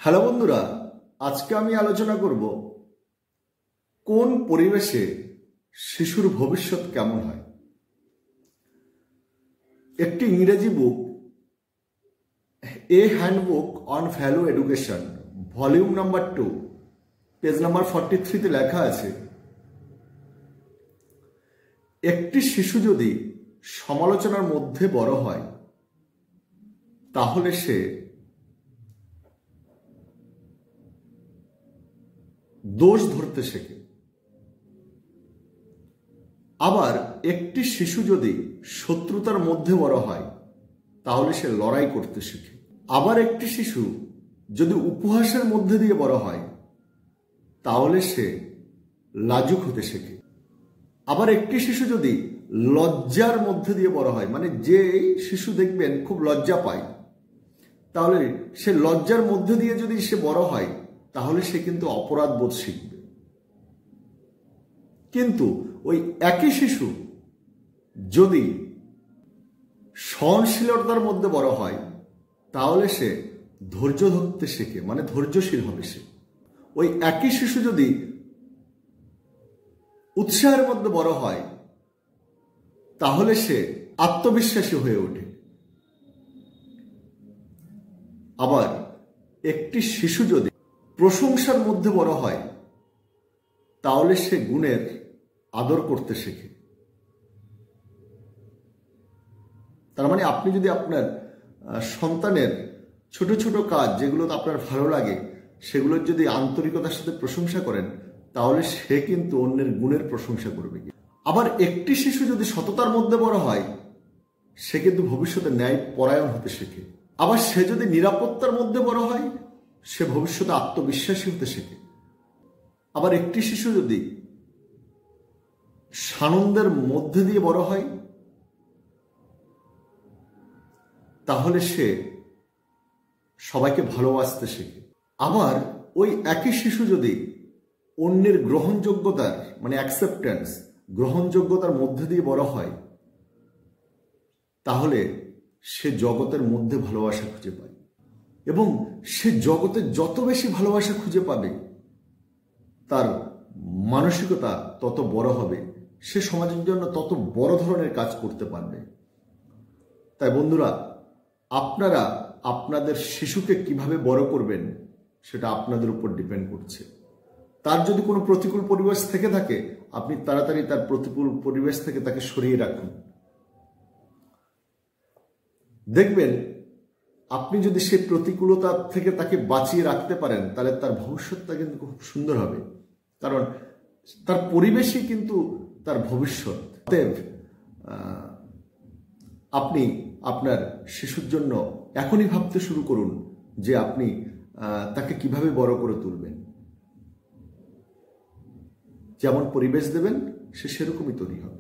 Hello বন্ধুরা, আজকে আমি আলোচনা করব কোন পরিবেশে শিশুর ভবিষ্যৎ কেমন হয়। একটি ইংরেজি book, a handbook on value education, volume number 2, page number 43-তে লেখা আছে, একটি শিশু যদি সমালোচনার মধ্যে বড় হয় তাহলে সে দোষ ধরতে শেখে। আবার একটি শিশু যদি শত্রুতার মধ্যে বড় হয় তাহলে সে লড়াই করতে শেখে। আবার একটি শিশু যদি উপহাসের মধ্যে দিয়ে বড় হয় তাহলে সে লাজুক হতে শেখে। আবার একটি শিশু যদি লজ্জার মধ্যে দিয়ে বড় হয়, মানে যে শিশু দেখবেন খুব লজ্জা পায়, তাহলে সে লজ্জার মধ্যে দিয়ে যদি সে বড় হয় তাহলে সে কিন্তু অপরাধ বোধ শিখবে। কিন্তু ওই একই শিশু যদি সহনশীলতার মধ্যে বড় হয় তাহলে সে ধৈর্য ধরতে শেখে, মানে ধৈর্যশীল হবে সে। ওই একই শিশু যদি উৎসাহের মধ্যে বড় হয় তাহলে সে আত্মবিশ্বাসী হয়ে ওঠে। আবার একটি শিশু যদি প্রশংসার মধ্যে বড় হয় তাহলে সে গুণের আদর করতে শেখে। তার মানে আপনি যদি আপনার সন্তানের ছোট ছোট কাজ যেগুলো আপনার ভালো লাগে সেগুলোর যদি আন্তরিকতার সাথে প্রশংসা করেন তাহলে সে কিন্তু অন্যের গুণের প্রশংসা করবে। আবার একটি শিশু যদি সততার মধ্যে বড় হয় সে কিন্তু ভবিষ্যতে ন্যায় পরায়ণ হতে শেখে। আবার সে যদি নিরাপত্তার মধ্যে বড় হয় সে ভবিষ্যতে আত্মবিশ্বাসী হতে শেখে। আবার একটি শিশু যদি সানন্দের মধ্যে দিয়ে বড় হয় তাহলে সে সবাইকে ভালোবাসতে শেখে। আবার ওই একই শিশু যদি অন্যের গ্রহণযোগ্যতার, মানে অ্যাকসেপ্টেন্স, গ্রহণযোগ্যতার মধ্যে দিয়ে বড় হয় তাহলে সে জগতের মধ্যে ভালোবাসা খুঁজে পায়, এবং সে জগতে যত বেশি ভালোবাসা খুঁজে পাবে তার মানসিকতা তত বড় হবে, সে সমাজের জন্য তত বড় ধরনের কাজ করতে পারবে। তাই বন্ধুরা, আপনারা আপনাদের শিশুকে কিভাবে বড় করবেন সেটা আপনাদের উপর ডিপেন্ড করছে। তার যদি কোনো প্রতিকূল পরিবেশ থেকে থাকে আপনি তাড়াতাড়ি তার প্রতিকূল পরিবেশ থেকে তাকে সরিয়ে রাখুন। দেখবেন আপনি যদি সেই প্রতিকূলতা থেকে তাকে বাঁচিয়ে রাখতে পারেন তাহলে তার ভবিষ্যৎটা কিন্তু খুব সুন্দর হবে, কারণ তার পরিবেশই কিন্তু তার ভবিষ্যৎ। অতএব আপনি আপনার শিশুর জন্য এখনই ভাবতে শুরু করুন যে আপনি তাকে কিভাবে বড় করে তুলবেন। যেমন পরিবেশ দেবেন সে সেরকমই তৈরি হবে।